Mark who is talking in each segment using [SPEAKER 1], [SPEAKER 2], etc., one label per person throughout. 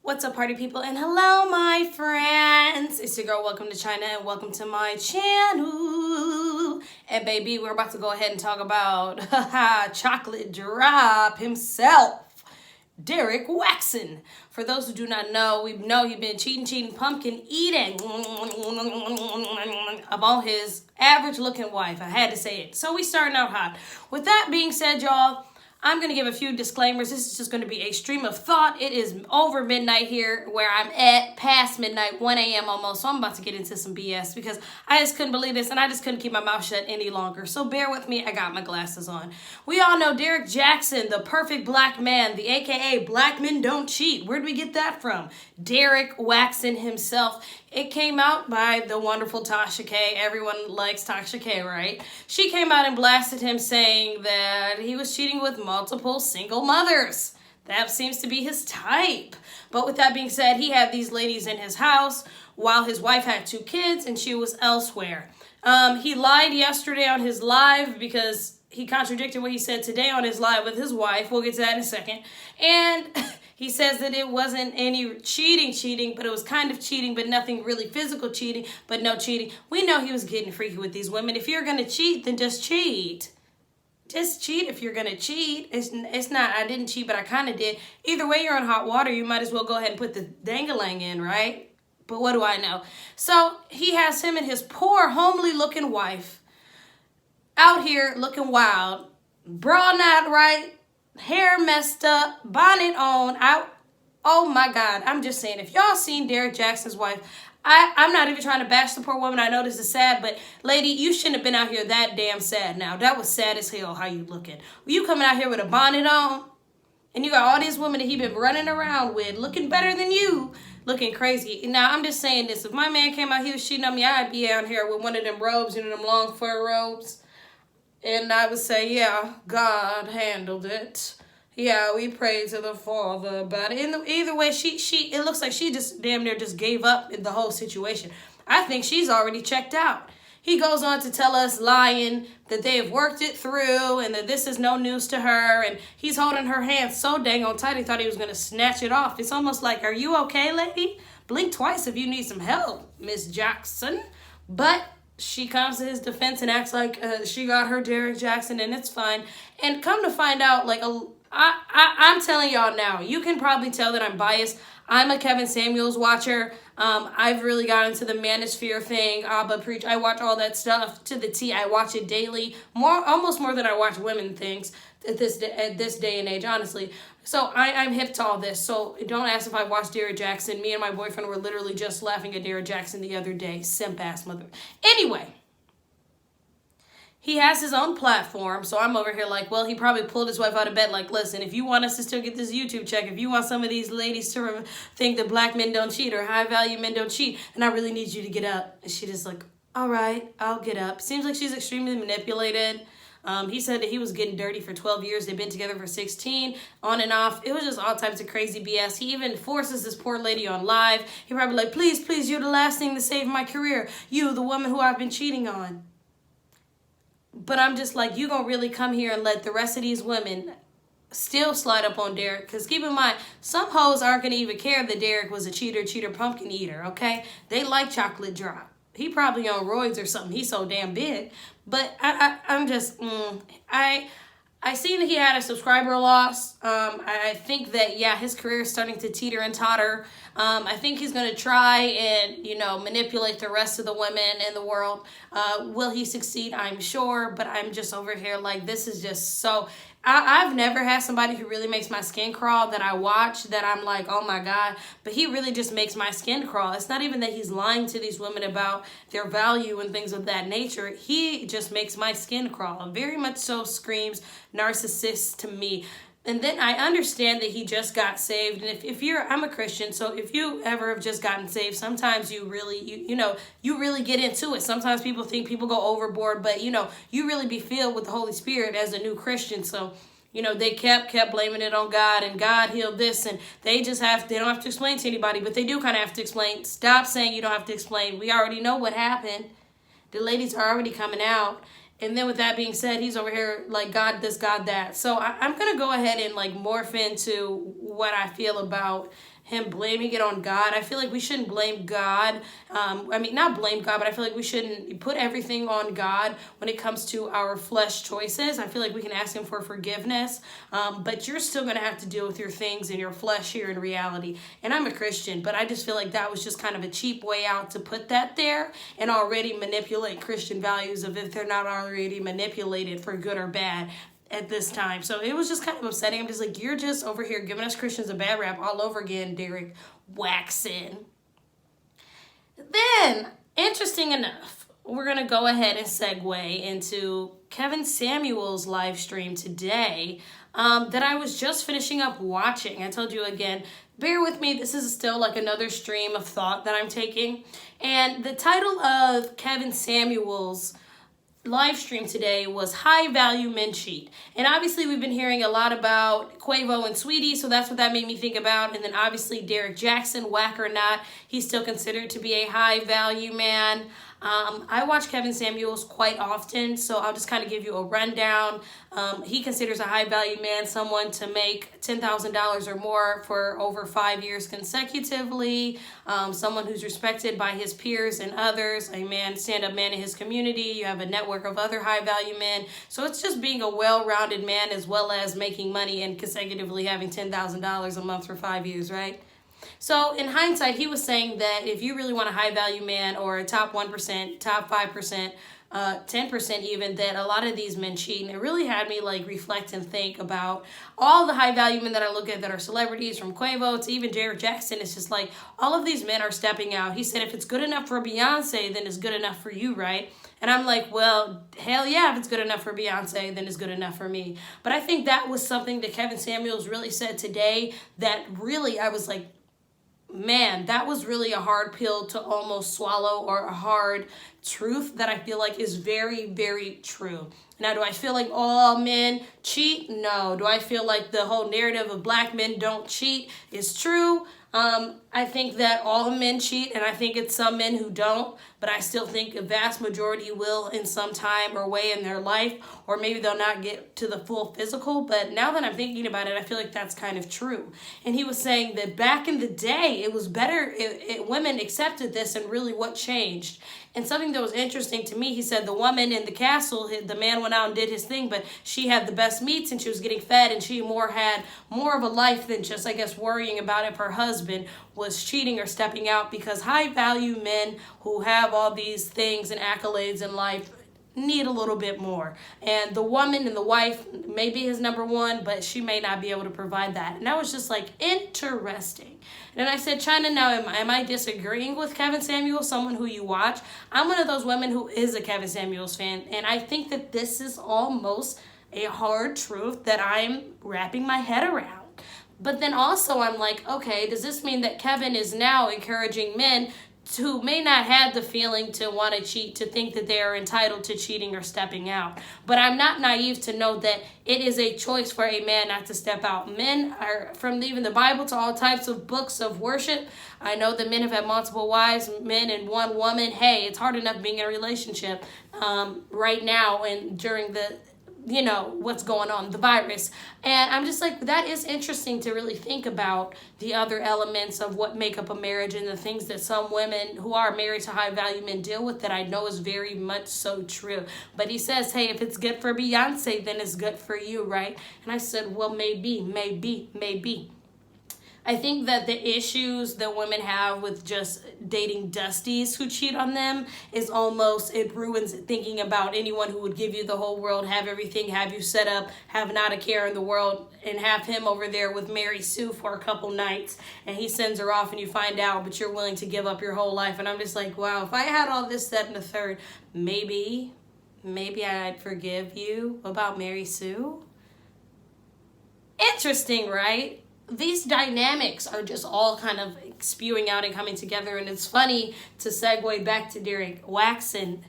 [SPEAKER 1] What's up, party people, and hello, my friends. It's your girl, welcome to China, and welcome to my channel. And baby, we're about to go ahead and talk about chocolate drop himself, DERRICK JAXN. For those who do not know, we know he's been cheating, pumpkin eating about his average looking wife. I had to say it. So we starting out hot. With that being said, y'all, I'm going to give a few disclaimers. This is just going to be a stream of thought. It is over midnight here where I'm at, past midnight, 1 a.m. almost. So I'm about to get into some BS because I just couldn't believe this and I just couldn't keep my mouth shut any longer. So bear with me. I got my glasses on. We all know DERRICK JAXN, the perfect black man, the AKA black men don't cheat. Where'd we get that from? DERRICK JAXN himself. It came out by the wonderful Tasha K. Everyone likes Tasha K, right? She came out and blasted him saying that he was cheating with multiple single mothers. That seems to be his type. But with that being said, he had these ladies in his house while his wife had 2 kids and she was elsewhere. He lied yesterday on his live because he contradicted what he said today on his live with his wife. We'll get to that in a second. And he says that it wasn't any cheating, but it was kind of cheating, but nothing really physical cheating, but no cheating. We know he was getting freaky with these women. If you're going to cheat, then just cheat. Just cheat if you're going to cheat. It's not, I didn't cheat, but I kind of did. Either way, you're in hot water. You might as well go ahead and put the dangling in, right? But what do I know? So he has him and his poor, homely looking wife out here looking wild. Bra not right. Hair messed up, bonnet on, out. Oh my God, I'm just saying, if y'all seen DERRICK JAXN's wife, I'm not even trying to bash the poor woman. I know this is sad, but lady, you shouldn't have been out here that damn sad now. That was sad as hell how you looking. You coming out here with a bonnet on, and you got all these women that he been running around with looking better than you, looking crazy. Now, I'm just saying this. If my man came out, he was cheating on me, I'd be out here with one of them robes, you know, them long fur robes. And I would say, yeah, God handled it. Yeah, we prayed to the Father about it. Either way, it looks like she just damn near just gave up in the whole situation. I think she's already checked out. He goes on to tell us, lying, that they have worked it through and that this is no news to her. And he's holding her hand so dang on tight, he thought he was going to snatch it off. It's almost like, are you okay, lady? Blink twice if you need some help, Miss Jackson. But she comes to his defense and acts like she got her DERRICK JAXN and it's fine. And come to find out, like, I'm telling y'all now, you can probably tell that I'm biased. I'm a Kevin Samuels watcher. I've really got into the manosphere thing, Abba Preach. I watch all that stuff to the T. I watch it daily, almost more than I watch women things at this day and age, honestly. So I'm hip to all this. So don't ask if I watched DERRICK JAXN. Me and my boyfriend were literally just laughing at DERRICK JAXN the other day. Simp ass mother. Anyway, he has his own platform. So I'm over here like, well, he probably pulled his wife out of bed. Like, listen, if you want us to still get this YouTube check, if you want some of these ladies to think that black men don't cheat or high value men don't cheat, and I really need you to get up. And she just like, all right, I'll get up. Seems like she's extremely manipulated. He said that he was getting dirty for 12 years. They've been together for 16, on and off. It was just all types of crazy BS. He even forces this poor lady on live. He probably like, please, you're the last thing to save my career. You, the woman who I've been cheating on. But I'm just like, you gonna really come here and let the rest of these women still slide up on DERRICK? Because keep in mind, some hoes aren't gonna even care that DERRICK was a cheater, pumpkin eater, okay? They like chocolate drop. He probably on roids or something. He's so damn big. But I'm just, I seen that he had a subscriber loss. I think that, yeah, his career is starting to teeter and totter. I think he's going to try and, you know, manipulate the rest of the women in the world. Will he succeed? I'm sure. But I'm just over here like, this is just so... I've never had somebody who really makes my skin crawl that I watch that I'm like, oh my God, but he really just makes my skin crawl. It's not even that he's lying to these women about their value and things of that nature. He just makes my skin crawl. Very much so screams narcissist to me. And then I understand that he just got saved. And if I'm a Christian, so if you ever have just gotten saved, sometimes you really, you really get into it. Sometimes people think people go overboard, but you really be filled with the Holy Spirit as a new Christian. So, they kept blaming it on God and God healed this. And they don't have to explain to anybody, but they do kind of have to explain. Stop saying you don't have to explain. We already know what happened. The ladies are already coming out. And then with that being said, he's over here like God this, God that. So I'm going to go ahead and like morph into what I feel about him blaming it on God. I feel like we shouldn't blame God. I mean, not blame God, but I feel like we shouldn't put everything on God when it comes to our flesh choices. I feel like we can ask him for forgiveness, but you're still going to have to deal with your things in your flesh here in reality. And I'm a Christian, but I just feel like that was just kind of a cheap way out to put that there and already manipulate Christian values of if they're not already manipulated for good or bad at this time. So it was just kind of upsetting. I'm just like, you're just over here giving us Christians a bad rap all over again, Derrick Jaxn. Then, interesting enough, we're going to go ahead and segue into Kevin Samuel's live stream today that I was just finishing up watching. I told you again, bear with me, this is still like another stream of thought that I'm taking. And the title of Kevin Samuel's live stream today was High Value Men Cheat. And obviously we've been hearing a lot about Quavo and Sweetie, so that's what that made me think about. And then obviously DERRICK JAXN, whack or not, he's still considered to be a high value man. I watch Kevin Samuels quite often, so I'll just kind of give you a rundown. He considers a high value man someone to make $10,000 or more for over 5 years consecutively, someone who's respected by his peers and others, a man, stand-up man in his community. You have a network of other high value men. So it's just being a well-rounded man as well as making money and consecutively having $10,000 a month for 5 years, right? So in hindsight, he was saying that if you really want a high value man or a top 1%, top 5%, 10% even, that a lot of these men cheat. And it really had me like reflect and think about all the high value men that I look at that are celebrities, from Quavo to even DERRICK JAXN. It's just like all of these men are stepping out. He said if it's good enough for Beyonce, then it's good enough for you, right? And I'm like, well, hell yeah, if it's good enough for Beyonce, then it's good enough for me. But I think that was something that Kevin Samuels really said today that really I was like, man, that was really a hard pill to almost swallow, or a hard truth that I feel like is very, very true. Now, do I feel like all men cheat? No. Do I feel like the whole narrative of black men don't cheat is true? I think that all men cheat, and I think it's some men who don't, but I still think a vast majority will in some time or way in their life, or maybe they'll not get to the full physical. But now that I'm thinking about it, I feel like that's kind of true. And he was saying that back in the day, it was better, women accepted this, and really what changed. And something that was interesting to me, he said the woman in the castle, the man went out and did his thing, but she had the best meats and she was getting fed, and she had more of a life than just, I guess, worrying about if her husband was cheating or stepping out, because high value men who have all these things and accolades in life need a little bit more. And the woman and the wife may be his number one, but she may not be able to provide that. And that was just like interesting. And I said, China, now am I disagreeing with Kevin Samuels, someone who you watch? I'm one of those women who is a Kevin Samuels fan, and I think that this is almost a hard truth that I'm wrapping my head around. But then also I'm like, okay, does this mean that Kevin is now encouraging men who may not have the feeling to want to cheat to think that they are entitled to cheating or stepping out? But I'm not naive to know that it is a choice for a man not to step out. Men are, from even the Bible to all types of books of worship, I know that men have had multiple wives, men and one woman. Hey, it's hard enough being in a relationship right now and during the what's going on, the virus. And I'm just like, that is interesting to really think about the other elements of what make up a marriage and the things that some women who are married to high value men deal with, that I know is very much so true. But he says, hey, if it's good for Beyonce, then it's good for you, right? And I said, well, maybe. I think that the issues that women have with just dating dusties who cheat on them is almost, it ruins thinking about anyone who would give you the whole world, have everything, have you set up, have not a care in the world, and have him over there with Mary Sue for a couple nights, and he sends her off and you find out, but you're willing to give up your whole life. And I'm just like, wow, if I had all this, that, and the third, maybe I'd forgive you about Mary Sue. Interesting, right? These dynamics are just all kind of spewing out and coming together. And it's funny to segue back to DERRICK JAXN,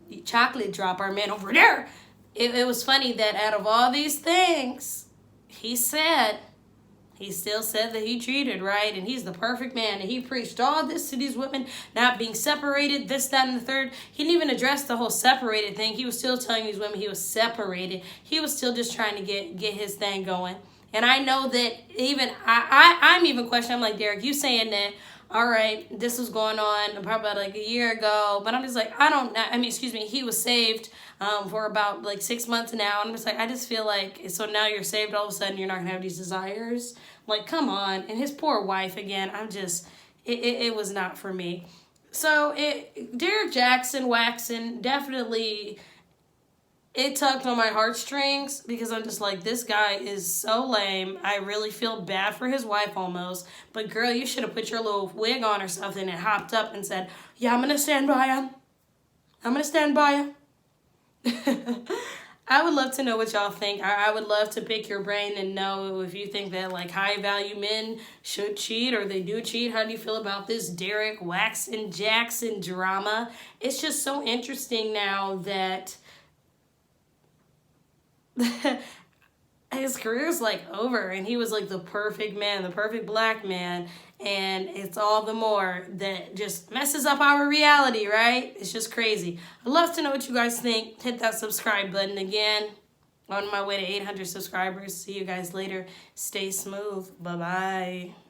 [SPEAKER 1] the chocolate drop, our man over there. It was funny that out of all these things, he said, He still said that he cheated, right? And he's the perfect man. And he preached all this to these women, not being separated, this, that, and the third. He didn't even address the whole separated thing. He was still telling these women he was separated. He was still just trying to get his thing going. And I know that even, I'm even questioning, I'm like, Derrick, you saying that, all right, this was going on probably about like a year ago. But I'm just like, he was saved for about like 6 months now. And I'm just like, I just feel like, so now you're saved, all of a sudden you're not going to have these desires. Like, come on. And his poor wife, again, it was not for me. So Derrick Jaxn, waxing, definitely, it tugged on my heartstrings because I'm just like, this guy is so lame. I really feel bad for his wife almost. But girl, you should have put your little wig on or something and hopped up and said, yeah, I'm going to stand by him. I'm going to stand by him. I would love to know what y'all think. I would love to pick your brain and know if you think that like high value men should cheat or they do cheat. How do you feel about this Derrick Jaxn drama? It's just so interesting now that his career's like over and he was like the perfect man, the perfect black man, and it's all the more that just messes up our reality, right? It's just crazy. I'd love to know what you guys think. Hit that subscribe button. Again, on my way to 800 subscribers. See you guys later. Stay smooth. Bye-bye.